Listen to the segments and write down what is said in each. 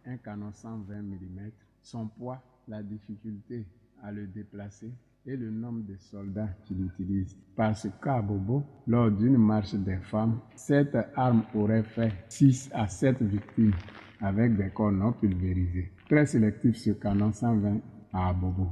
un canon 120 mm, son poids, la difficulté à le déplacer et le nombre de soldats qu'il utilise. Parce qu'à Bobo, lors d'une marche des femmes, cette arme aurait fait 6 à 7 victimes avec des corps non pulvérisés. Très sélectif ce canon 120 à Bobo.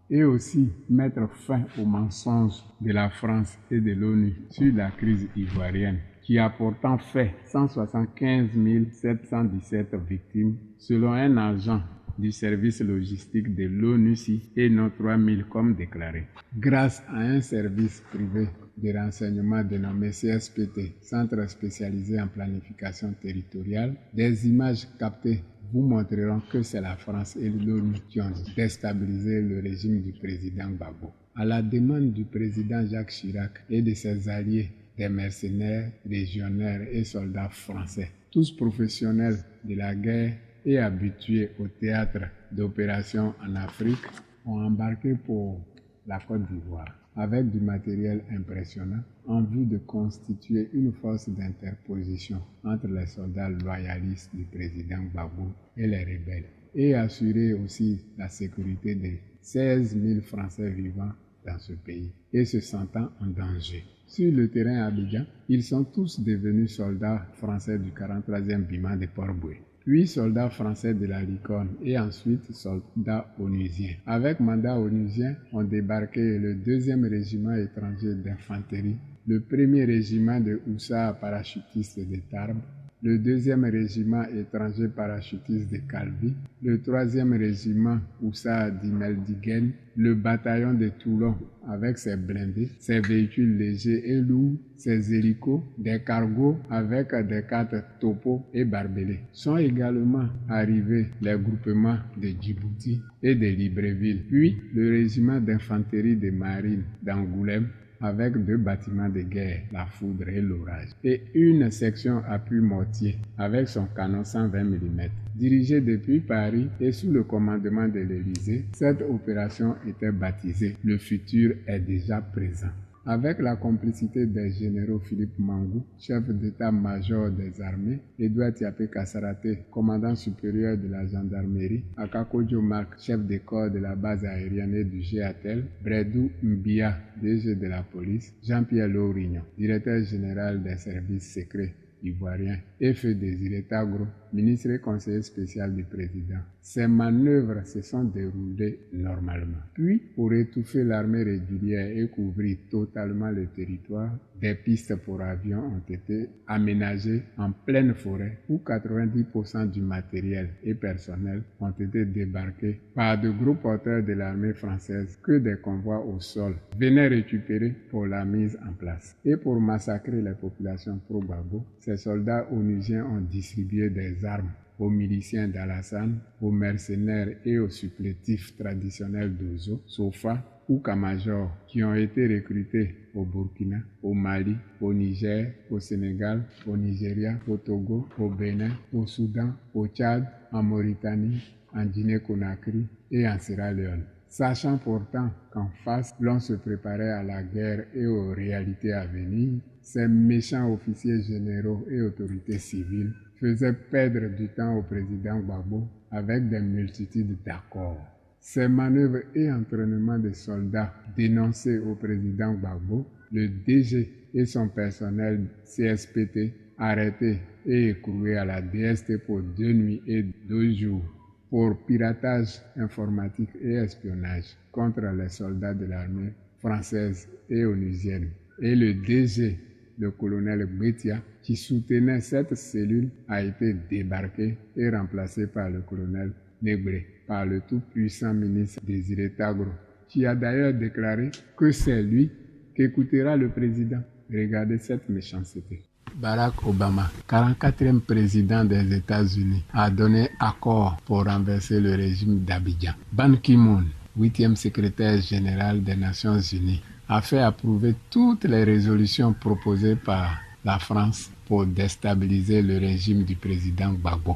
Et aussi mettre fin aux mensonges de la France et de l'ONU sur la crise ivoirienne, qui a pourtant fait 175 717 victimes selon un agent du service logistique de l'ONUCI et non 3000 comme déclaré. Grâce à un service privé de renseignement dénommé CSPT, Centre spécialisé en planification territoriale, des images captées vous montreront que c'est la France et l'ONU qui ont déstabilisé le régime du président Gbagbo. À la demande du président Jacques Chirac et de ses alliés, des mercenaires, légionnaires et soldats français, tous professionnels de la guerre et habitués au théâtre d'opérations en Afrique, ont embarqué pour la Côte d'Ivoire avec du matériel impressionnant en vue de constituer une force d'interposition entre les soldats loyalistes du président Gbagbo et les rebelles et assurer aussi la sécurité des 16 000 Français vivant dans ce pays et se sentant en danger. Sur le terrain à Abidjan, ils sont tous devenus soldats français du 43e bâtiment de Port-Boué, puis soldats français de la Licorne et ensuite soldats onusiens. Avec mandat onusien ont débarqué le 2e régiment étranger d'infanterie, le 1er régiment de hussards parachutistes de Tarbes, le 2e régiment étranger parachutiste de Calvi, le 3e régiment hussards d'Imeldiguen, le bataillon de Toulon avec ses blindés, ses véhicules légers et lourds, ses hélicos, des cargos avec des cartes topo et barbelés. Sont également arrivés les groupements de Djibouti et de Libreville, puis le régiment d'infanterie de marine d'Angoulême, avec 2 bâtiments de guerre, la foudre et l'orage, et une section appui mortier avec son canon 120 mm. Dirigée depuis Paris et sous le commandement de l'Élysée, cette opération était baptisée « Le futur est déjà présent ». Avec la complicité des généraux Philippe Mangou, chef d'état-major des armées, Edouard Tiapé Kassaraté, commandant supérieur de la gendarmerie, Akakodjo Marc, chef de corps de la base aérienne et du GATEL, Bredou Mbia, DG de la police, Jean-Pierre Laurignon, directeur général des services secrets ivoiriens, et Feu Désiré Tagro, ministre et conseiller spécial du président. Ces manœuvres se sont déroulées normalement. Puis, pour étouffer l'armée régulière et couvrir totalement le territoire, des pistes pour avions ont été aménagées en pleine forêt où 90% du matériel et personnel ont été débarqués par de gros porteurs de l'armée française que des convois au sol venaient récupérer pour la mise en place. Et pour massacrer les populations pro-Gbagbo, ces soldats onusiens ont distribué des armes aux miliciens d'Alassane, aux mercenaires et aux supplétifs traditionnels d'Ozo, Sofa ou Kamajor, qui ont été recrutés au Burkina, au Mali, au Niger, au Sénégal, au Nigeria, au Togo, au Bénin, au Soudan, au Tchad, en Mauritanie, en Guinée-Conakry et en Sierra Leone. Sachant pourtant qu'en face, l'on se préparait à la guerre et aux réalités à venir, ces méchants officiers généraux et autorités civiles faisaient perdre du temps au président Gbagbo avec des multitudes d'accords. Ces manœuvres et entraînements de soldats dénoncés au président Gbagbo, le DG et son personnel CSPT arrêtés et écroués à la DST pour 2 nuits et 2 jours pour piratage informatique et espionnage contre les soldats de l'armée française et onusienne. Et le DG, le colonel Betia, qui soutenait cette cellule, a été débarqué et remplacé par le colonel Negré, par le tout-puissant ministre Désiré Tagro, qui a d'ailleurs déclaré que c'est lui qu'écoutera le président. Regardez cette méchanceté. Barack Obama, 44e président des États-Unis, a donné accord pour renverser le régime d'Abidjan. Ban Ki-moon, 8e secrétaire général des Nations Unies, a fait approuver toutes les résolutions proposées par la France pour déstabiliser le régime du président Gbagbo.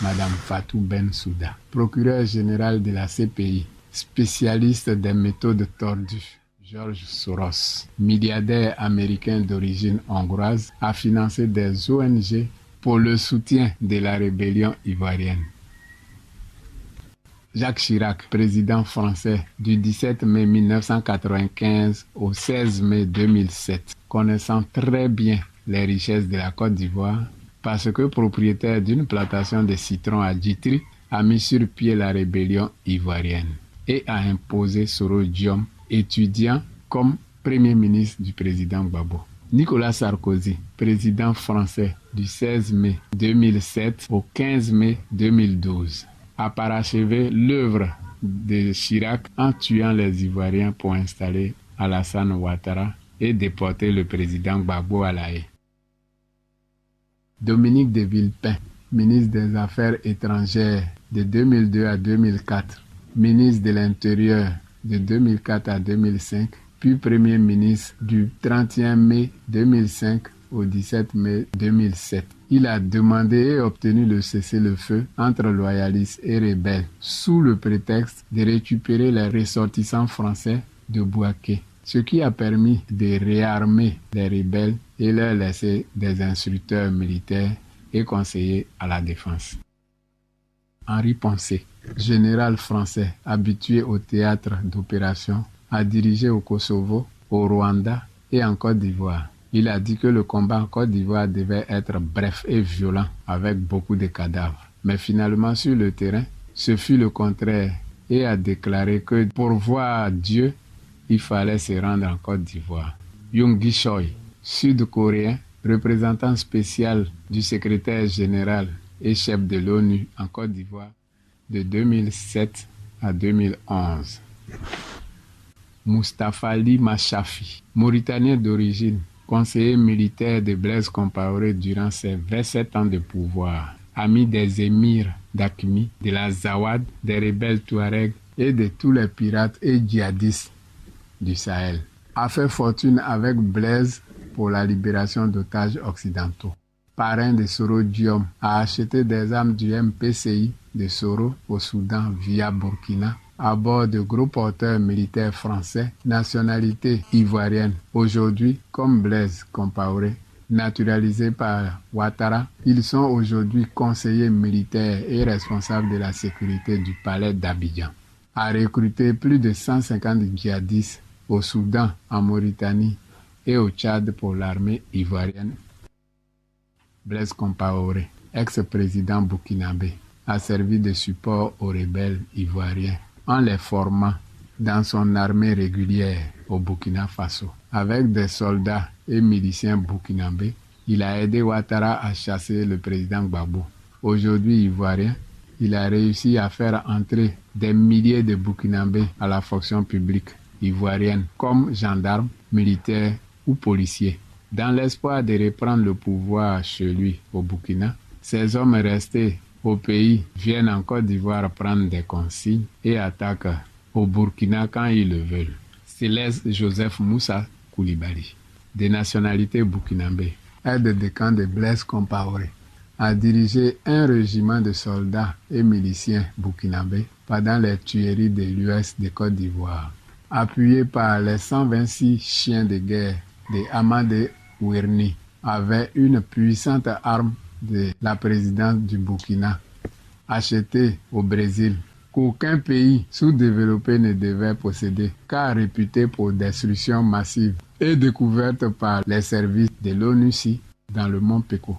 Madame Fatou Bensouda, procureur général de la CPI, spécialiste des méthodes tordues. George Soros, milliardaire américain d'origine hongroise, a financé des ONG pour le soutien de la rébellion ivoirienne. Jacques Chirac, président français du 17 mai 1995 au 16 mai 2007, connaissant très bien les richesses de la Côte d'Ivoire, parce que propriétaire d'une plantation de citron à Djitri, a mis sur pied la rébellion ivoirienne et a imposé Soro Diom, étudiant, comme premier ministre du président Gbagbo. Nicolas Sarkozy, président français du 16 mai 2007 au 15 mai 2012, a parachevé l'œuvre de Chirac en tuant les Ivoiriens pour installer Alassane Ouattara et déporter le président Gbagbo à La Haye. Dominique de Villepin, ministre des Affaires étrangères de 2002 à 2004, ministre de l'Intérieur de 2004 à 2005, puis Premier ministre du 31 mai 2005 au 17 mai 2007. Il a demandé et obtenu le cessez-le-feu entre loyalistes et rebelles sous le prétexte de récupérer les ressortissants français de Bouaké, ce qui a permis de réarmer les rebelles et leur laisser des instructeurs militaires et conseillers à la défense. Henri Poncet, général français habitué au théâtre d'opération, a dirigé au Kosovo, au Rwanda et en Côte d'Ivoire. Il a dit que le combat en Côte d'Ivoire devait être bref et violent avec beaucoup de cadavres. Mais finalement, sur le terrain, ce fut le contraire et a déclaré que pour voir Dieu, il fallait se rendre en Côte d'Ivoire. Yoon Gi-choi, sud-coréen, représentant spécial du secrétaire général et chef de l'ONU en Côte d'Ivoire de 2007 à 2011. Moustapha Ali Machafi, Mauritanien d'origine, conseiller militaire de Blaise Compaoré durant ses 27 ans de pouvoir, ami des émirs d'Akmi, de la Zawad, des rebelles Touaregs et de tous les pirates et djihadistes du Sahel, a fait fortune avec Blaise pour la libération d'otages occidentaux. Parrain de Soro Diom, a acheté des armes du MPCI de Soro au Soudan via Burkina à bord de gros porteurs militaires français, nationalité ivoirienne. Aujourd'hui, comme Blaise Compaoré, naturalisés par Ouattara, ils sont aujourd'hui conseillers militaires et responsables de la sécurité du palais d'Abidjan. A recruté plus de 150 djihadistes au Soudan, en Mauritanie et au Tchad pour l'armée ivoirienne. Blaise Compaoré, ex-président burkinabé, a servi de support aux rebelles ivoiriens en les formant dans son armée régulière au Burkina Faso. Avec des soldats et miliciens burkinabés, il a aidé Ouattara à chasser le président Gbagbo. Aujourd'hui ivoirien, il a réussi à faire entrer des milliers de Burkinabés à la fonction publique ivoirienne comme gendarmes, militaires ou policiers. Dans l'espoir de reprendre le pouvoir chez lui au Burkina, ces hommes restés au pays viennent en Côte d'Ivoire prendre des consignes et attaquent au Burkina quand ils le veulent. Céleste Joseph Moussa Koulibaly, de nationalité burkinabé, aide de camp de Blaise Compaoré, a dirigé un régiment de soldats et miliciens burkinabés pendant les tueries de l'US de Côte d'Ivoire. Appuyé par les 126 chiens de guerre de Amadé Ouerni, avait une puissante arme de la présidence du Burkina, achetée au Brésil, qu'aucun pays sous-développé ne devait posséder, car réputé pour destruction massive et découverte par les services de l'ONUCI dans le mont Peko.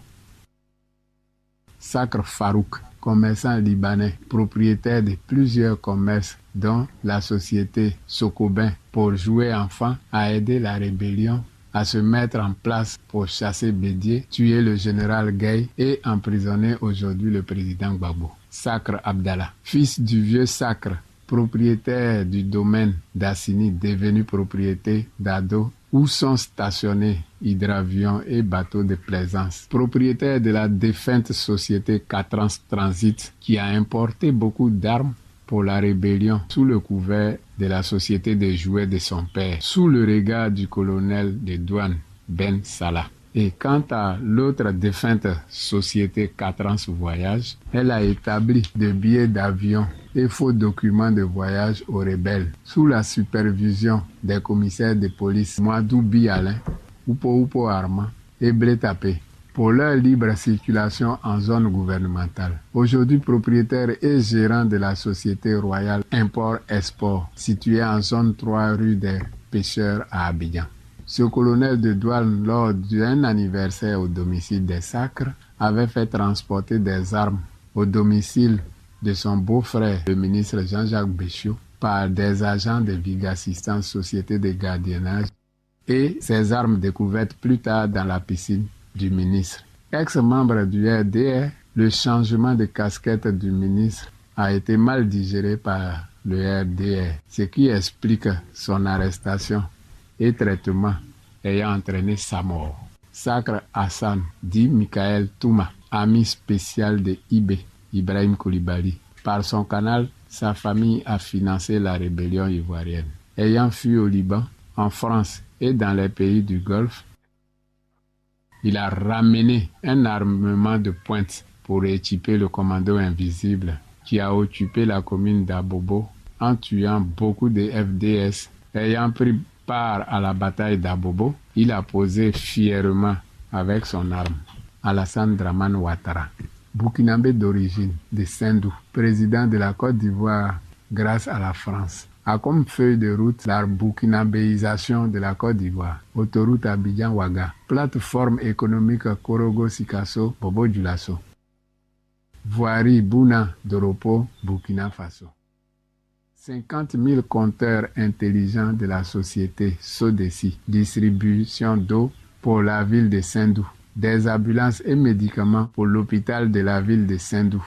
Sakr Farouk, commerçant libanais, propriétaire de plusieurs commerces, dont la société Sokobin pour jouer enfant, a aidé la rébellion à se mettre en place pour chasser Bédié, tuer le général Gueye et emprisonner aujourd'hui le président Gbagbo. Sakr Abdallah, fils du vieux Sakr, propriétaire du domaine d'Assini devenu propriété d'Ado, où sont stationnés hydravions et bateaux de plaisance. Propriétaire de la défunte société Catrans Transit qui a importé beaucoup d'armes pour la rébellion sous le couvert de la société de jouets de son père, sous le regard du colonel de douane Ben Salah. Et quant à l'autre défunte société Catrans Voyage, elle a établi des billets d'avion et faux documents de voyage aux rebelles, sous la supervision des commissaires de police Mouadou Bi Alain, Oupo Arma et Blétapé, pour leur libre circulation en zone gouvernementale. Aujourd'hui propriétaire et gérant de la société royale Import-Export, située en zone 3 rue des Pêcheurs à Abidjan. Ce colonel de douane, lors d'un anniversaire au domicile des Sacres, avait fait transporter des armes au domicile de son beau-frère, le ministre Jean-Jacques Béchiot, par des agents de Viga Assistance Société de gardiennage, et ces armes découvertes plus tard dans la piscine du ministre. Ex-membre du RDR, le changement de casquette du ministre a été mal digéré par le RDR, ce qui explique son arrestation et traitement ayant entraîné sa mort. Sacre Hassan, dit Michael Touma, ami spécial de IB, Ibrahim Koulibaly. Par son canal, sa famille a financé la rébellion ivoirienne. Ayant fui au Liban, en France et dans les pays du Golfe, il a ramené un armement de pointe pour équiper le commando invisible qui a occupé la commune d'Abobo en tuant beaucoup de FDS. Ayant pris part à la bataille d'Abobo, il a posé fièrement avec son arme. Alassane Dramane Ouattara, Burkinabé d'origine, de Sendou, président de la Côte d'Ivoire grâce à la France, a comme feuille de route la burkinabéisation de la Côte d'Ivoire, autoroute Abidjan-Ouaga, plateforme économique Korogo-Sikasso, Bobo-Dioulasso, voirie Bouna Doropo, Burkina Faso. 50 000 compteurs intelligents de la société Sodesi, distribution d'eau pour la ville de Sendou, des ambulances et médicaments pour l'hôpital de la ville de Sendou,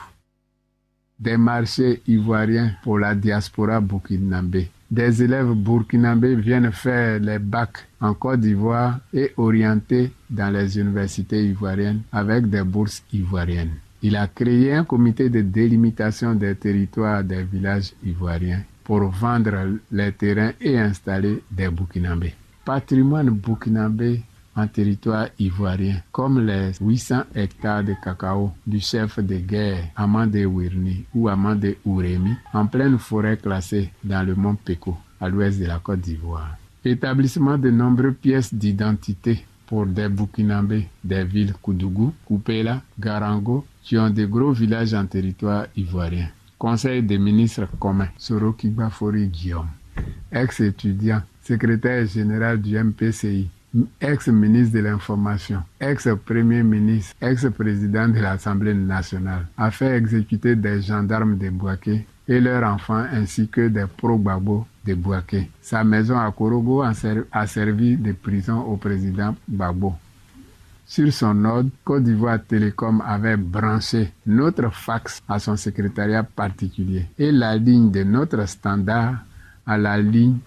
des marchés ivoiriens pour la diaspora burkinabé. Des élèves burkinabés viennent faire les bacs en Côte d'Ivoire et orientés dans les universités ivoiriennes avec des bourses ivoiriennes. Il a créé un comité de délimitation des territoires des villages ivoiriens pour vendre les terrains et installer des burkinabés. Patrimoine burkinabé en territoire ivoirien, comme les 800 hectares de cacao du chef de guerre Amande Wirni ou Amande Ouremi, en pleine forêt classée dans le mont Peko, à l'ouest de la Côte d'Ivoire. Établissement de nombreuses pièces d'identité pour des burkinabés des villes Koudougou, Koupela, Garango, qui ont de gros villages en territoire ivoirien. Conseil des ministres communs, Soroki Bafori Guillaume, ex-étudiant, secrétaire général du MPCI, ex-ministre de l'Information, ex-premier ministre, ex-président de l'Assemblée nationale, a fait exécuter des gendarmes de Bouaké et leurs enfants ainsi que des pro-Gbagbo de Bouaké. Sa maison à Korogo a servi de prison au président Gbagbo. Sur son ordre, Côte d'Ivoire Télécom avait branché notre fax à son secrétariat particulier et la ligne de notre standard à la ligne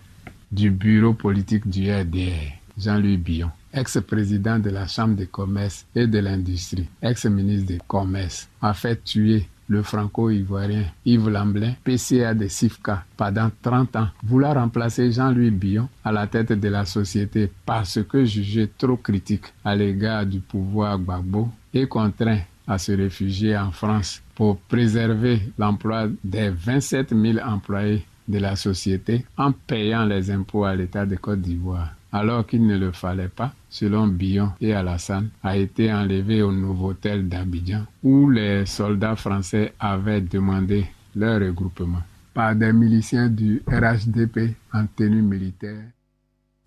du bureau politique du RDR. Jean-Louis Billon, ex-président de la Chambre de commerce et de l'industrie, ex-ministre du commerce, a fait tuer le franco-ivoirien Yves Lamblin, PCA de SIFCA, pendant 30 ans, voulant remplacer Jean-Louis Billon à la tête de la société parce que jugé trop critique à l'égard du pouvoir Gbagbo et contraint à se réfugier en France pour préserver l'emploi des 27 000 employés de la société en payant les impôts à l'État de Côte d'Ivoire. Alors qu'il ne le fallait pas, selon Billon et Alassane, a été enlevé au Novotel d'Abidjan, où les soldats français avaient demandé leur regroupement par des miliciens du RHDP en tenue militaire,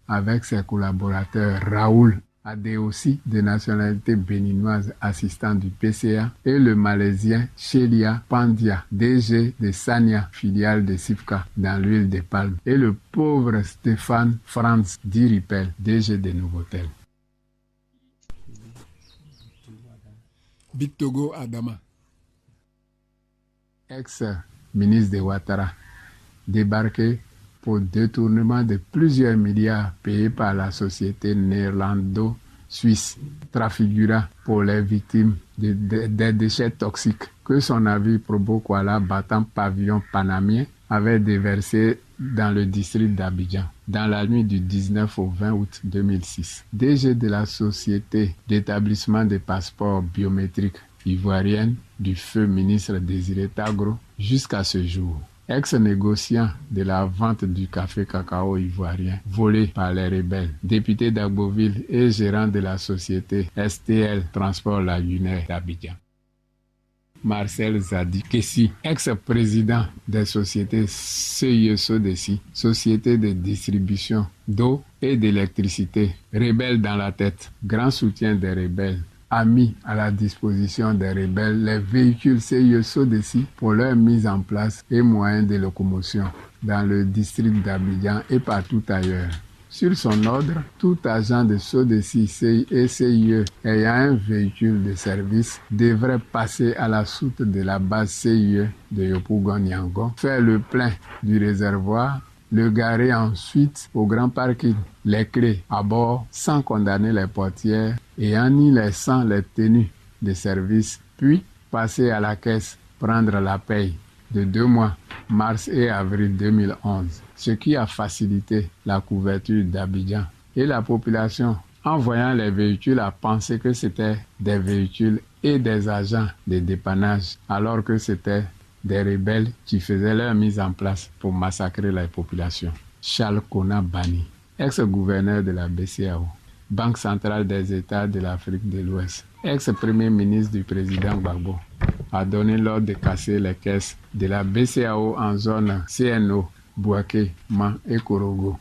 avec ses collaborateurs Raoul Adeossi, de nationalité béninoise, assistant du PCA, et le Malaisien Shelia Pandia, DG de Sania, filiale de Sifka, dans l'huile de palme, et le pauvre Stéphane Franz Diripel, DG de Novotel. Bictogo Adama, ex-ministre de Ouattara, débarqué pour détournement de plusieurs milliards payés par la société néerlando-suisse Trafigura pour les victimes des déchets toxiques que son navire Probo Kuala battant pavillon panamien avait déversé dans le district d'Abidjan dans la nuit du 19 au 20 août 2006. DG de la société d'établissement des passeports biométriques ivoirienne du feu ministre Désiré Tagro jusqu'à ce jour. ex-négociant de la vente du café cacao ivoirien, volé par les rebelles, député d'Agboville et gérant de la société STL Transport Lagunaire d'Abidjan. Marcel Zadi Kessi, ex-président des sociétés CIE Sodeci, société de distribution d'eau et d'électricité, rebelle dans la tête, grand soutien des rebelles, a mis à la disposition des rebelles les véhicules CIE Sodeci pour leur mise en place et moyens de locomotion dans le district d'Abidjan et partout ailleurs. Sur son ordre, tout agent de Sodeci et CIE ayant un véhicule de service devrait passer à la soute de la base CIE de Yopougon-Yangon, faire le plein du réservoir, le garer ensuite au grand parking, les clés à bord sans condamner les portières et en y laissant les tenues de service, puis passer à la caisse, prendre la paye de 2 mois, mars et avril 2011, ce qui a facilité la couverture d'Abidjan. Et la population, en voyant les véhicules, a pensé que c'était des véhicules et des agents de dépannage, alors que c'était des rebelles qui faisaient leur mise en place pour massacrer la population. Charles Kona Bani, ex-gouverneur de la BCEAO, Banque centrale des États de l'Afrique de l'Ouest, ex-premier ministre du président Gbagbo, a donné l'ordre de casser les caisses de la BCEAO en zone CNO, Bouaké, Man et Korogo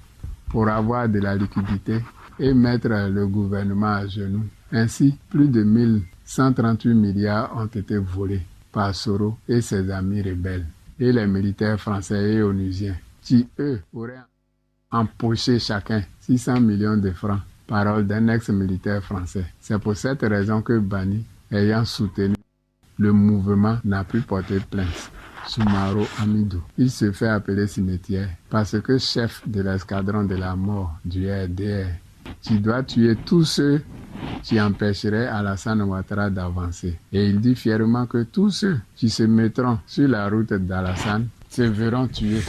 pour avoir de la liquidité et mettre le gouvernement à genoux. Ainsi, plus de 1138 milliards ont été volés par Soro et ses amis rebelles et les militaires français et onusiens qui, eux, auraient empoché chacun 600 millions de francs, parole d'un ex-militaire français. C'est pour cette raison que Bani, ayant soutenu le mouvement, n'a pu porter plainte. Soumaro Amidou. Il se fait appeler cimetière parce que chef de l'escadron de la mort du RDR, qui doit tuer tous ceux qui empêcheraient Alassane Ouattara d'avancer. Et il dit fièrement que tous ceux qui se mettront sur la route d'Alassane se verront tués.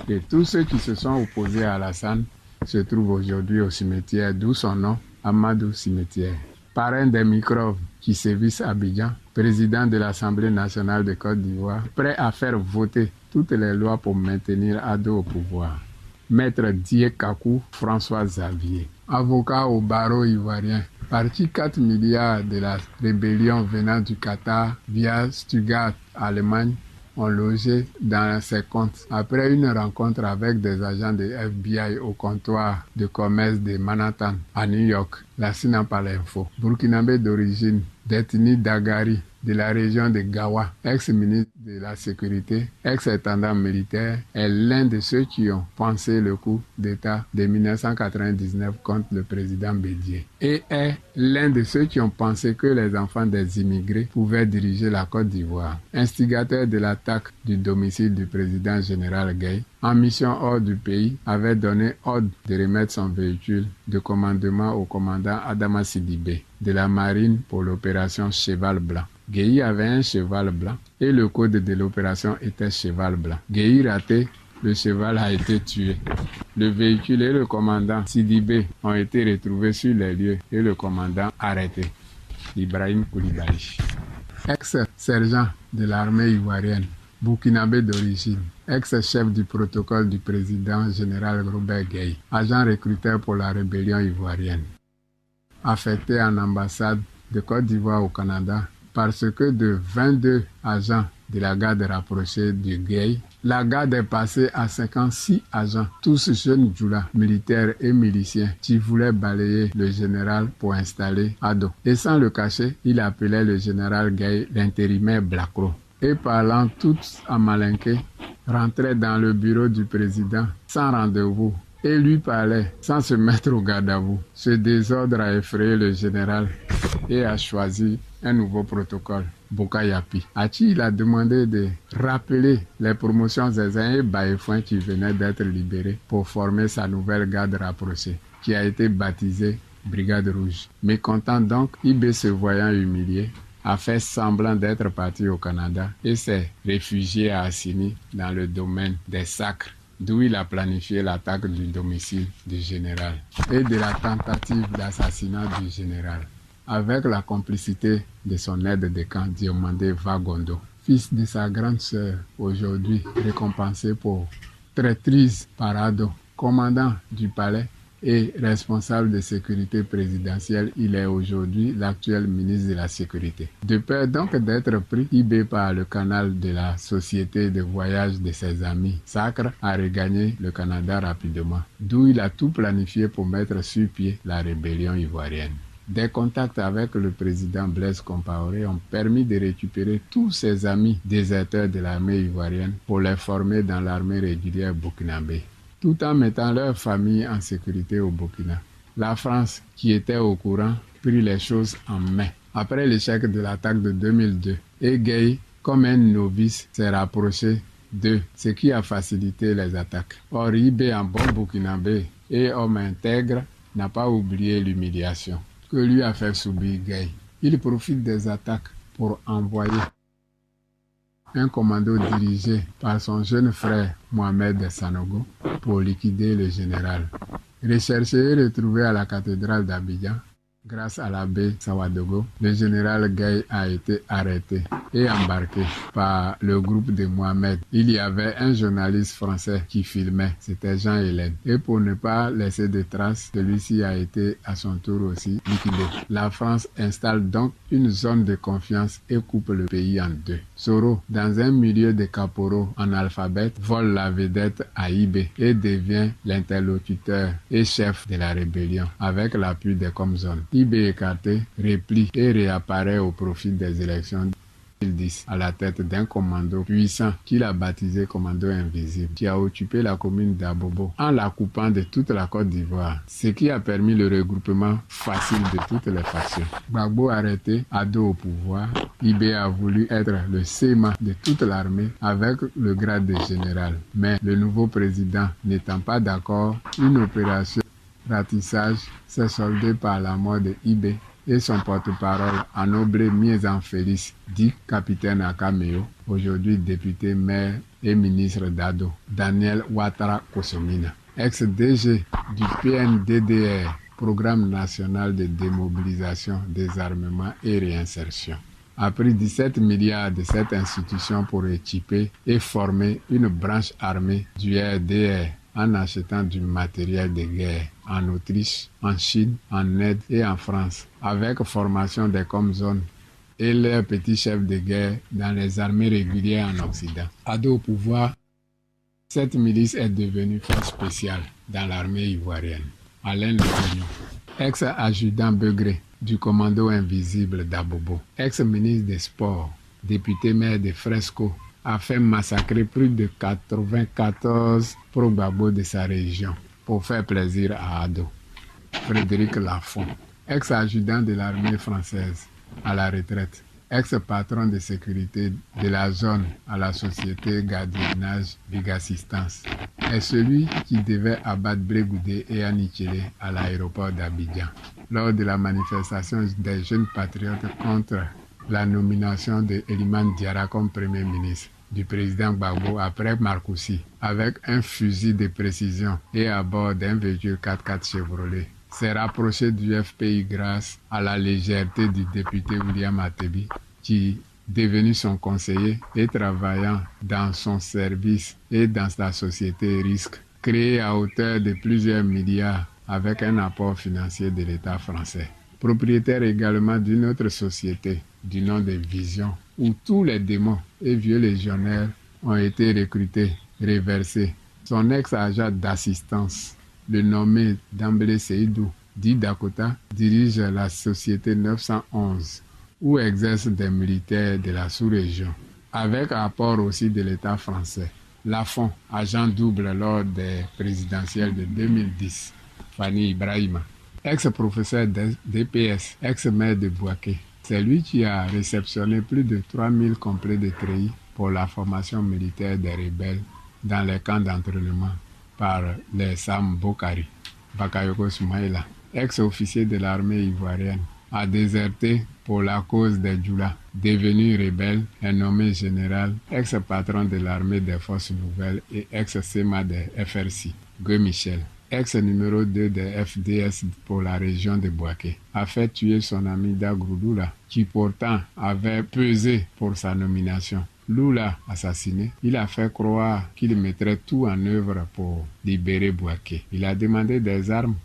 Et tous ceux qui se sont opposés à Alassane se trouvent aujourd'hui au cimetière, d'où son nom, Amadou Cimetière. Parrain des microbes qui sévissent à Abidjan, président de l'Assemblée nationale de Côte d'Ivoire, prêt à faire voter toutes les lois pour maintenir Ado au pouvoir. Maître Die Kakou François Xavier, avocat au barreau ivoirien, parti 4 milliards de la rébellion venant du Qatar via Stuttgart, Allemagne, ont logé dans ses comptes après une rencontre avec des agents de FBI au comptoir de commerce de Manhattan à New York. La SINA par l'info. Burkinabé d'origine, Detini Dagari de la région de Gawa, ex-ministre de la Sécurité, ex-intendant militaire, est l'un de ceux qui ont pensé le coup d'État de 1999 contre le président Bédié et est l'un de ceux qui ont pensé que les enfants des immigrés pouvaient diriger la Côte d'Ivoire. Instigateur de l'attaque du domicile du président général Gueye, en mission hors du pays, avait donné ordre de remettre son véhicule de commandement au commandant Adama Sidibé de la marine pour l'opération Cheval Blanc. Gueye avait un cheval blanc et le code de l'opération était Cheval Blanc. Gueye raté, le cheval a été tué. Le véhicule et le commandant Sidibé ont été retrouvés sur les lieux et le commandant arrêté. Ibrahim Koulibaly, ex-sergent de l'armée ivoirienne, burkinabé d'origine, ex-chef du protocole du président général Robert Gueye, agent recruteur pour la rébellion ivoirienne, affecté en ambassade de Côte d'Ivoire au Canada parce que de 22 agents de la garde rapprochée du Gueye, la garde est passée à 56 agents, tous jeunes djoula, militaires et miliciens, qui voulaient balayer le général pour installer Ado. Et sans le cacher, il appelait le général Gueye l'intérimaire Blacro. Et parlant tous en malinqué, rentrait dans le bureau du président sans rendez-vous et lui parlait sans se mettre au garde à vous. Ce désordre a effrayé le général et a choisi un nouveau protocole, Bokayapi, à qui il a demandé de rappeler les promotions Zézin et Baïfouin qui venaient d'être libérés pour former sa nouvelle garde rapprochée, qui a été baptisée Brigade Rouge. Mécontent donc, IB se voyant humilié, a fait semblant d'être parti au Canada et s'est réfugié à Assini dans le domaine des Sacres, d'où il a planifié l'attaque du domicile du général et de la tentative d'assassinat du général, avec la complicité de son aide de camp Diomandé Vagondo. fils de sa grande sœur, aujourd'hui récompensé pour traîtrise par Ado, commandant du palais et responsable de sécurité présidentielle, il est aujourd'hui l'actuel ministre de la Sécurité. De peur donc d'être pris IB par le canal de la société de voyage de ses amis, Sacre a regagné le Canada rapidement, d'où il a tout planifié pour mettre sur pied la rébellion ivoirienne. Des contacts avec le président Blaise Compaoré ont permis de récupérer tous ses amis déserteurs de l'armée ivoirienne pour les former dans l'armée régulière burkinabé, tout en mettant leur famille en sécurité au Burkina. La France, qui était au courant, prit les choses en main. Après l'échec de l'attaque de 2002, Gueye, comme un novice, s'est rapproché d'eux, ce qui a facilité les attaques. Or, IB, en bon burkinabé et homme intègre, n'a pas oublié l'humiliation que lui a fait subir Gueye. Il profite des attaques pour envoyer un commando dirigé par son jeune frère Mohamed Sanogo pour liquider le général. Recherché et retrouvé à la cathédrale d'Abidjan, grâce à l'abbé Sawadogo, le général Gueye a été arrêté et embarqué par le groupe de Mohamed. Il y avait un journaliste français qui filmait, c'était Jean Hélène. Et pour ne pas laisser de traces, celui-ci a été à son tour aussi liquidé. La France installe donc une zone de confiance et coupe le pays en deux. Soro, dans un milieu de caporaux analphabètes, vole la vedette à IB et devient l'interlocuteur et chef de la rébellion avec l'appui des Comzones. IB écarté, replie et réapparaît au profit des élections 2010 à la tête d'un commando puissant qu'il a baptisé Commando Invisible, qui a occupé la commune d'Abobo en la coupant de toute la Côte d'Ivoire, ce qui a permis le regroupement facile de toutes les factions. Gbagbo arrêté, Ado au pouvoir, IB a voulu être le SEMA de toute l'armée avec le grade de général. Mais le nouveau président n'étant pas d'accord, une opération ratissage s'est soldée par la mort de IB et son porte-parole Anoblé Miezan Félix, dit capitaine Akameo, aujourd'hui député, maire et ministre d'Ado, Daniel Ouattara Kosomina, ex-DG du PNDDR, Programme national de démobilisation, désarmement et réinsertion, a pris 17 milliards de cette institution pour équiper et former une branche armée du RDR en achetant du matériel de guerre en Autriche, en Chine, en Inde et en France, avec formation des Comzones et leurs petits chefs de guerre dans les armées régulières en Occident. Ado au pouvoir, cette milice est devenue force spéciale dans l'armée ivoirienne. Alain Legognon, ex-adjudant Begré du commando invisible d'Abobo, ex-ministre des Sports, député maire de Fresco, a fait massacrer plus de 94 pro-Gbagbo de sa région pour faire plaisir à Ado. Frédéric Lafont, ex-adjudant de l'armée française à la retraite, ex-patron de sécurité de la zone à la société gardiennage Vigassistance, est celui qui devait abattre Brégoudé et Anichele à l'aéroport d'Abidjan lors de la manifestation des jeunes patriotes contre la nomination de Eliman Diarra comme Premier ministre du président Gbagbo après Marcoussis, avec un fusil de précision et à bord d'un véhicule 4x4 Chevrolet. S'est rapproché du FPI grâce à la légèreté du député William Atebi, qui, devenu son conseiller et travaillant dans son service et dans la société Risque, créée à hauteur de plusieurs milliards avec un apport financier de l'État français. Propriétaire également d'une autre société du nom de Vision, où tous les démons et vieux légionnaires ont été recrutés, reversés. Son ex-agent d'assistance, le nommé Damblé Seydou, dit Dakota, dirige la société 911, où exercent des militaires de la sous-région, avec apport aussi de l'État français. Lafont, agent double lors des présidentielles de 2010, Fanny Ibrahima, ex-professeur d'EPS, ex-maire de Bouaké. C'est lui qui a réceptionné plus de 3000 complets de treillis pour la formation militaire des rebelles dans les camps d'entraînement par les Sam Bokari. Bakayoko Soumaïla, ex-officier de l'armée ivoirienne, a déserté pour la cause des Djoula. Devenu rebelle, est nommé général, ex-patron de l'armée des forces nouvelles et ex-SEMA des FRC. Guy Michel, ex-numéro 2 des FDS pour la région de Bouaké, a fait tuer son ami Dagroudoula, qui pourtant avait pesé pour sa nomination. Lula assassiné, il a fait croire qu'il mettrait tout en œuvre pour libérer Bouaké. Il a demandé des armes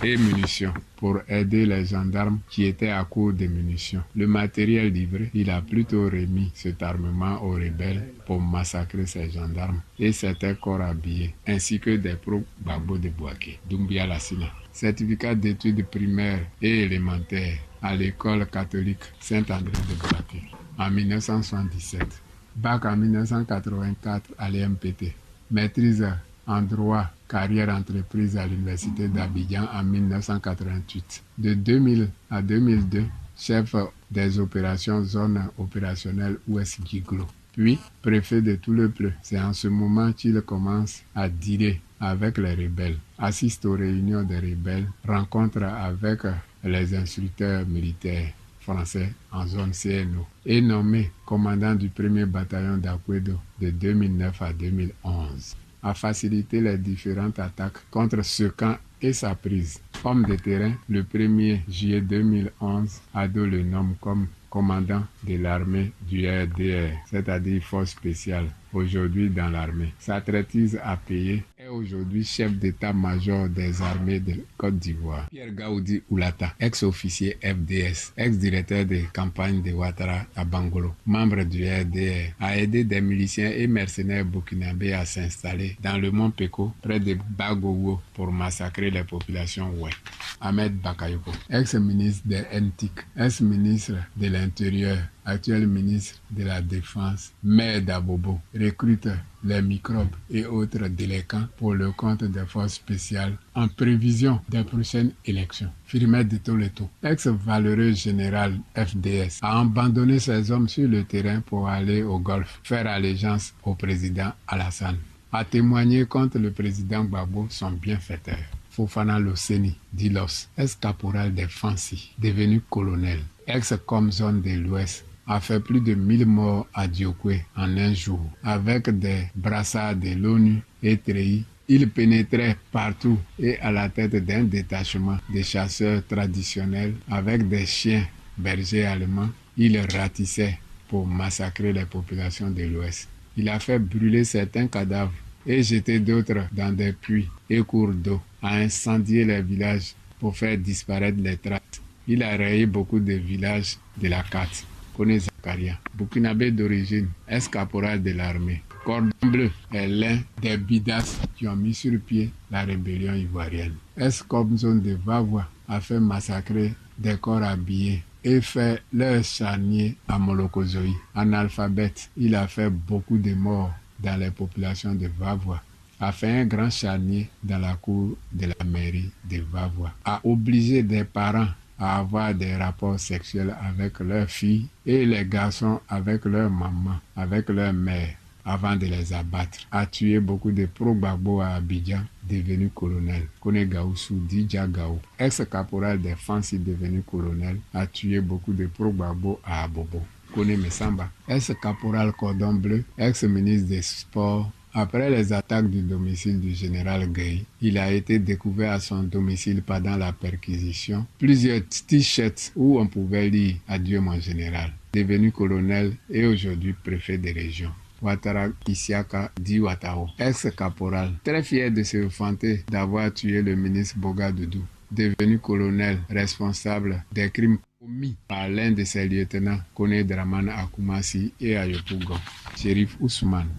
et munitions pour aider les gendarmes qui étaient à court de munitions. Le matériel livré, il a plutôt remis cet armement aux rebelles pour massacrer ces gendarmes et certains corps habillés, ainsi que des pro-Gbagbo de Bouaké. Doumbia Lassina. Certificat d'études primaires et élémentaires à l'école catholique Saint-André de Bouaké en 1977. Bac en 1984 à l'EMPT. Maîtrise en droit, carrière entreprise à l'université d'Abidjan en 1988. De 2000 à 2002, chef des opérations zone opérationnelle Ouest Giglo. Puis, préfet de tout le Pleu. C'est en ce moment qu'il commence à dealer avec les rebelles, assiste aux réunions des rebelles, rencontre avec les instructeurs militaires français en zone CNO et nommé commandant du 1er bataillon d'Akwedo de 2009 à 2011. A facilité les différentes attaques contre ce camp et sa prise. Homme de terrain, le 1er juillet 2011, Ado le nomme comme commandant de l'armée du RDR, c'est-à-dire force spéciale, aujourd'hui dans l'armée. Sa traîtrise à payer est aujourd'hui chef d'état-major des armées de Côte d'Ivoire. Pierre Gaoudi Oulata, ex-officier FDS, ex-directeur de campagne de Ouattara à Bangolo, membre du RDR, a aidé des miliciens et mercenaires burkinabés à s'installer dans le mont Peko, près de Bagowo, pour massacrer les populations ouest. Ahmed Bakayoko, ex-ministre des NTIC, ex-ministre de l'Intérieur, actuel ministre de la Défense, maire d'Abobo, recrute les microbes et autres délinquants pour le compte des forces spéciales en prévision des prochaines élections. Firmet de Toleto, ex-valeureux général FDS, a abandonné ses hommes sur le terrain pour aller au Golfe, faire allégeance au président Alassane, a témoigné contre le président Gbagbo, son bienfaiteur. Fofana Loseni, Dilos, ex-caporal des Fancy, devenu colonel, ex-comzone de l'Ouest, a fait plus de 1000 morts à Diokwe en un jour. Avec des brassards de l'ONU et treillis, il pénétrait partout et à la tête d'un détachement de chasseurs traditionnels avec des chiens bergers allemands, il ratissait pour massacrer les populations de l'Ouest. Il a fait brûler certains cadavres et jeter d'autres dans des puits et cours d'eau, a incendié les villages pour faire disparaître les traces. Il a rayé beaucoup de villages de la carte. Kone Zakaria, burkinabé d'origine, ex-caporal de l'armée. Cordon Bleu est l'un des bidas qui ont mis sur pied la rébellion ivoirienne. Ex-comzone de Vavois a fait massacrer des corps habillés et fait leur charnier à Molokozoï. Analphabète, il a fait beaucoup de morts dans les populations de Vavois, a fait un grand charnier dans la cour de la mairie de Vavois, a obligé des parents à avoir des rapports sexuels avec leurs filles et les garçons avec leur maman, avec leur mère, avant de les abattre, a tué beaucoup de pro-Gbagbo à Abidjan, devenu colonel. Kone Gaoussou Didja Gaou, ex-caporal des Fancy devenu colonel, a tué beaucoup de pro-Gbagbo à Abobo. Kone Messamba, ex-caporal Cordon Bleu, ex-ministre des Sports. Après les attaques du domicile du général Gueye, il a été découvert à son domicile pendant la perquisition plusieurs t-shirts où on pouvait lire « Adieu mon général », devenu colonel et aujourd'hui préfet de région. Ouattara Isiaka Di Ouattao, ex-caporal, très fier de se vanter d'avoir tué le ministre Boga Doudou, devenu colonel responsable des crimes commis par l'un de ses lieutenants, Kone Dramane Akoumasi et Ayopougon, Shérif Ousmane,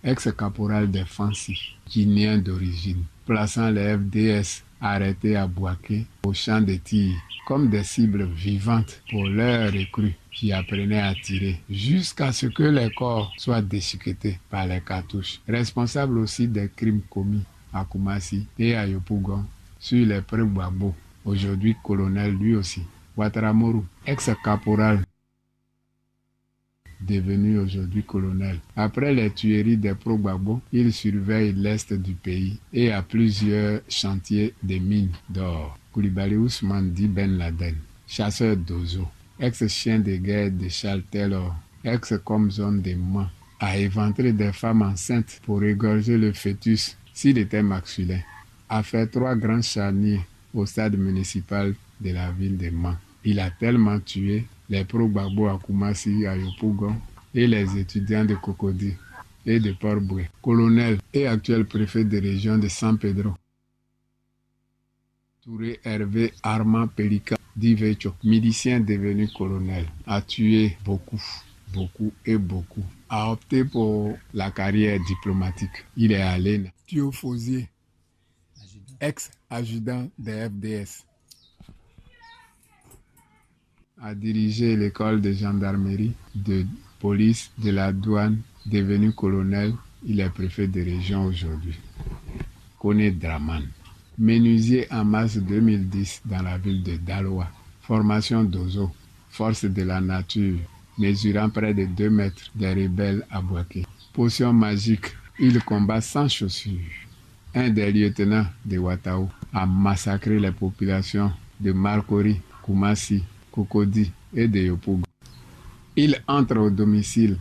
ex-caporal des Fancy, guinéen d'origine, plaçant les FDS arrêtés à Bouaké au champ de tir comme des cibles vivantes pour leurs recrues qui apprenaient à tirer jusqu'à ce que les corps soient déchiquetés par les cartouches. Responsable aussi des crimes commis à Koumassi et à Yopougon sur les pré-Gbagbo, aujourd'hui colonel lui aussi. Ouattara Morou, ex-caporal devenu aujourd'hui colonel. Après les tueries des pro-Gbagbo, il surveille l'est du pays et a plusieurs chantiers de mines d'or. Koulibaly Ousmane Di Ben Laden, chasseur d'oiseaux, ex-chien de guerre de Charles Taylor, ex-comzone de Mans, a éventré des femmes enceintes pour égorger le fœtus s'il était masculin. A fait 3 grands charniers au stade municipal de la ville de Mans. Il a tellement tué les pro-Gbagbo à Koumassi, à Yopougon, et les étudiants de Cocody et de Port-Boué. Colonel et actuel préfet de région de San Pedro. Touré Hervé Armand Pelika Divecho, milicien devenu colonel, a tué beaucoup et beaucoup. A opté pour la carrière diplomatique. Il est allé Thio Fosier, ex-adjudant des FDS, a dirigé l'école de gendarmerie, de police, de la douane, devenu colonel. Il est préfet de région aujourd'hui. Koné Draman. Menuisier en mars 2010 dans la ville de Daloa. Formation d'Ozo, force de la nature, mesurant près de 2 mètres, des rebelles à Bouaké. Potion magique, il combat sans chaussures. Un des lieutenants de Ouattao a massacré les populations de Marcory, Koumassi, Cocody et de Yopougon. Il entre au domicile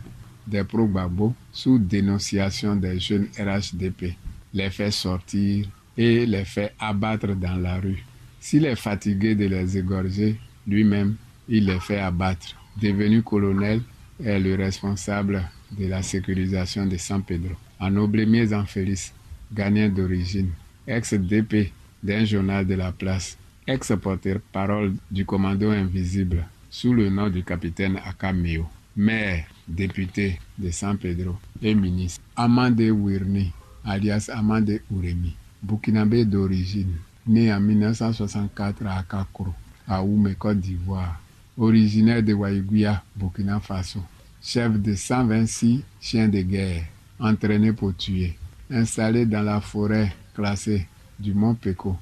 des pro-Gbagbo sous dénonciation des jeunes RHDP, les fait sortir et les fait abattre dans la rue. S'il est fatigué de les égorger, lui-même, il les fait abattre. Devenu colonel, est le responsable de la sécurisation de San Pedro. En Oblémier Zanfélix, Ghanéen d'origine, ex-DP d'un journal de la place, ex-porteur-parole du commando invisible, sous le nom du capitaine Akameo, maire, député de San Pedro et ministre. Amande Wirni, alias Amande Ouremi, burkinabé d'origine, né en 1964 à Akakro, à Oumé, Côte d'Ivoire, originaire de Waïgouya, Burkina Faso, chef de 126 chiens de guerre, entraîné pour tuer, installé dans la forêt classée du Mont Péco,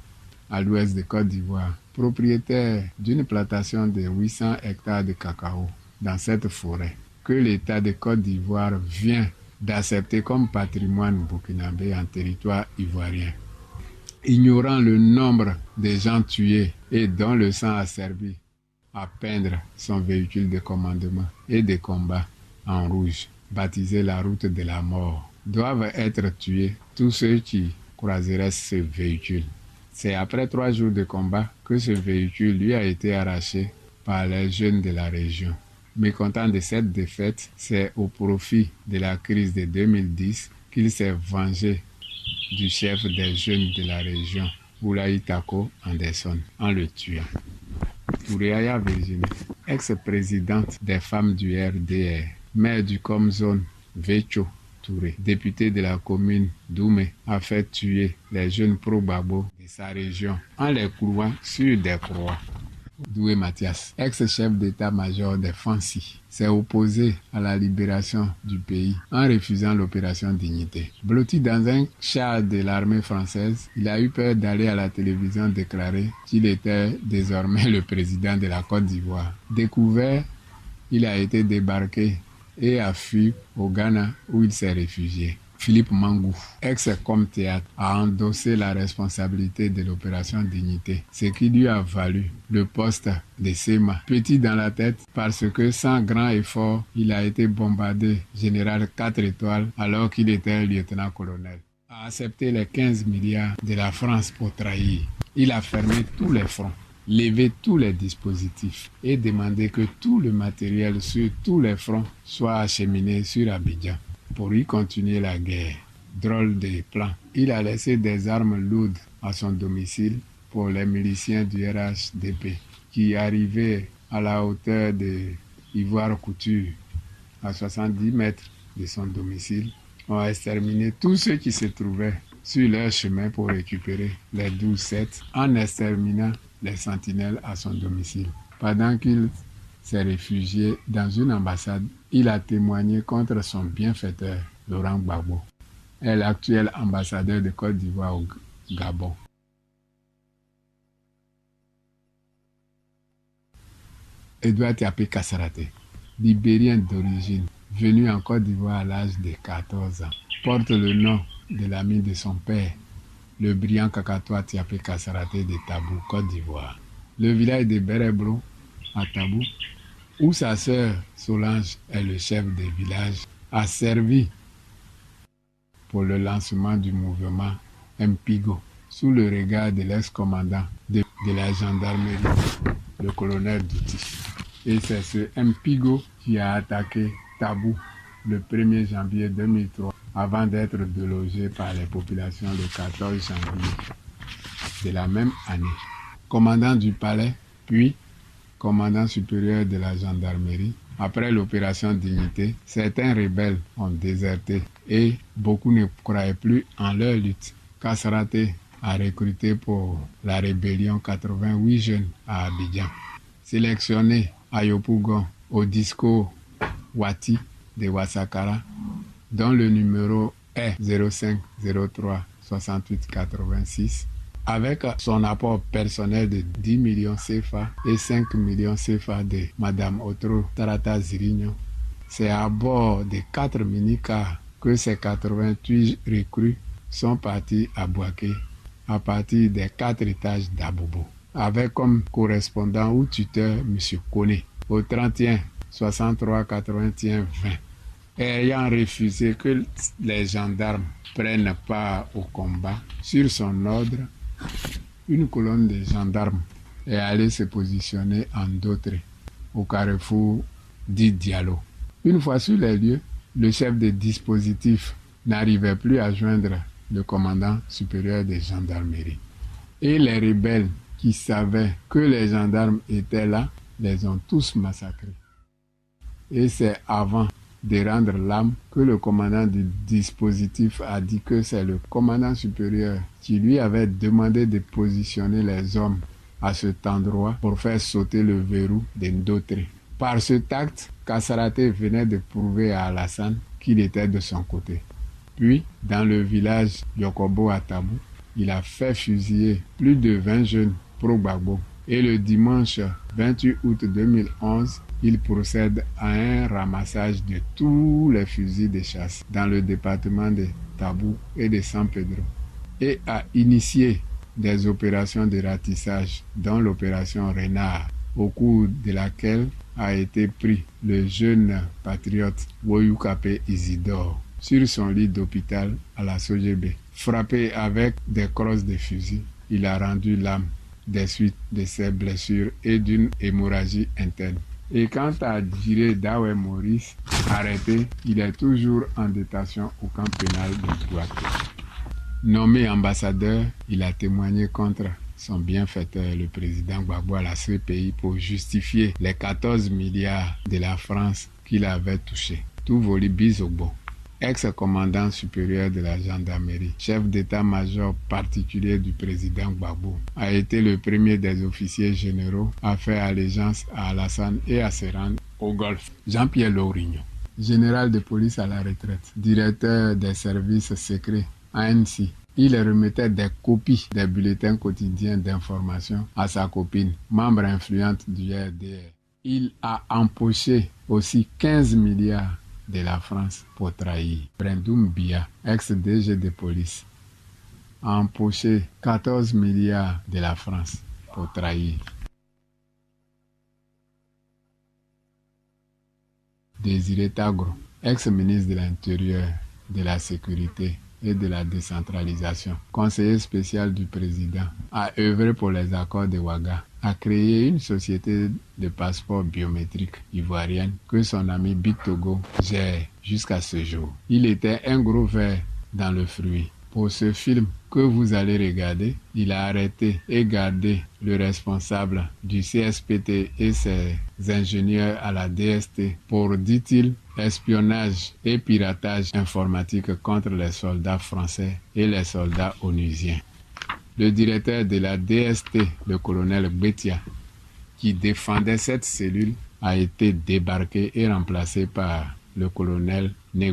à l'ouest de Côte d'Ivoire, propriétaire d'une plantation de 800 hectares de cacao dans cette forêt, que l'État de Côte d'Ivoire vient d'accepter comme patrimoine burkinabé en territoire ivoirien. Ignorant le nombre de gens tués et dont le sang a servi à peindre son véhicule de commandement et de combat en rouge, baptisé la route de la mort, doivent être tués tous ceux qui croiseraient ce véhicule. C'est après 3 jours de combat que ce véhicule lui a été arraché par les jeunes de la région. Mécontent de cette défaite, c'est au profit de la crise de 2010 qu'il s'est vengé du chef des jeunes de la région, Boulaye Tako Anderson, en le tuant. Touréaya Virginie, ex-présidente des femmes du RDR, maire du Comzone, Vecho Touré, député de la commune d'Oumé, a fait tuer les jeunes pro-Gbagbo de sa région en les clouant sur des croix. Doué Mathias, ex-chef d'état-major des Fancy, s'est opposé à la libération du pays en refusant l'opération Dignité. Blotti dans un char de l'armée française, il a eu peur d'aller à la télévision déclarer qu'il était désormais le président de la Côte d'Ivoire. Découvert, il a été débarqué et a fui au Ghana où il s'est réfugié. Philippe Mangou, ex-com théâtre, a endossé la responsabilité de l'opération Dignité, ce qui lui a valu le poste de SEMA. Petit dans la tête parce que sans grand effort, il a été bombardé général 4 étoiles alors qu'il était lieutenant-colonel. A accepté les 15 milliards de la France pour trahir. Il a fermé tous les fronts, levé tous les dispositifs et demandé que tout le matériel sur tous les fronts soit acheminé sur Abidjan pour y continuer la guerre. Drôle de plan. Il a laissé des armes lourdes à son domicile pour les miliciens du RHDP qui arrivaient à la hauteur de Ivoire Couture, à 70 mètres de son domicile, ont exterminé tous ceux qui se trouvaient sur leur chemin pour récupérer les 12-7 en exterminant les sentinelles à son domicile. Pendant qu'il s'est réfugié dans une ambassade, il a témoigné contre son bienfaiteur, Laurent Gbagbo, est l'actuel ambassadeur de Côte d'Ivoire au Gabon. Edouard Tiapé Kasaraté, libérien d'origine, venu en Côte d'Ivoire à l'âge de 14 ans, porte le nom de l'ami de son père, le brillant Kakatois Tiapé Kasaraté de Tabou, Côte d'Ivoire. Le village de Berebro, à Tabou, où sa sœur Solange est le chef de village, a servi pour le lancement du mouvement Mpigo, sous le regard de l'ex-commandant de la gendarmerie, le colonel Douti. Et c'est ce Mpigo qui a attaqué Tabou le 1er janvier 2003 avant d'être délogé par les populations le 14 janvier de la même année. Commandant du palais, puis commandant supérieur de la gendarmerie. Après l'opération Dignité, certains rebelles ont déserté et beaucoup ne croyaient plus en leur lutte. Kasaraté a recruté pour la rébellion 88 jeunes à Abidjan. Sélectionné à Yopougon au disco Wati de Wassakara, dont le numéro est 0503 68 86, avec son apport personnel de 10 millions CFA et 5 millions CFA de Madame Otro Tarata Zirigno. C'est à bord de 4 minicars que ces 88 recrues sont partis à Bouaké à partir des 4 étages d'Abobo, avec comme correspondant ou tuteur M. Kone, au 31 63 81 20. Ayant refusé que les gendarmes prennent part au combat, sur son ordre, une colonne de gendarmes est allée se positionner en Dautré, au carrefour dit Diallo. Une fois sur les lieux, le chef de dispositif n'arrivait plus à joindre le commandant supérieur des gendarmeries. Et les rebelles qui savaient que les gendarmes étaient là, les ont tous massacrés. Et c'est avant de rendre l'âme que le commandant du dispositif a dit que c'est le commandant supérieur qui lui avait demandé de positionner les hommes à cet endroit pour faire sauter le verrou de Ndotré. Par cet acte, Kasaraté venait de prouver à Alassane qu'il était de son côté. Puis, dans le village Yokobo à Tabou, il a fait fusiller plus de 20 jeunes pro-Gbagbo. Et le dimanche 28 août 2011, il procède à un ramassage de tous les fusils de chasse dans le département de Tabou et de San Pedro et a initié des opérations de ratissage, dont l'opération Renard, au cours de laquelle a été pris le jeune patriote Woyoukape Isidore sur son lit d'hôpital à la Sojebe. Frappé avec des crosses de fusil, il a rendu l'âme des suites de ses blessures et d'une hémorragie interne. Et quant à Djiré Dawe Maurice, arrêté, il est toujours en détention au camp pénal de Bouaké. Nommé ambassadeur, il a témoigné contre son bienfaiteur, le président Gbagbo, à la CPI pour justifier les 14 milliards de la France qu'il avait touchés. Touvoli Bizogbo, ex-commandant supérieur de la gendarmerie, chef d'état-major particulier du président Gbagbo, a été le premier des officiers généraux à faire allégeance à Alassane et à se rendre au Golfe. Jean-Pierre Lourinho, général de police à la retraite, directeur des services secrets ANC, il remettait des copies des bulletins quotidiens d'information à sa copine, membre influente du RDR. Il a empoché aussi 15 milliards de la France pour trahir. Brendoum Bia, ex-DG de police, a empoché 14 milliards de la France pour trahir. Désiré Tagro, ex-ministre de l'Intérieur, de la Sécurité et de la décentralisation, conseiller spécial du président, a œuvré pour les accords de Ouaga, a créé une société de passeports biométriques ivoirienne que son ami Big Togo gère jusqu'à ce jour. Il était un gros ver dans le fruit. Pour ce film que vous allez regarder, il a arrêté et gardé le responsable du CSPT et ses ingénieurs à la DST pour, dit-il, espionnage et piratage informatique contre les soldats français et les soldats onusiens. Le directeur de la DST, le colonel Betia, qui défendait cette cellule, a été débarqué et remplacé par le colonel Nego.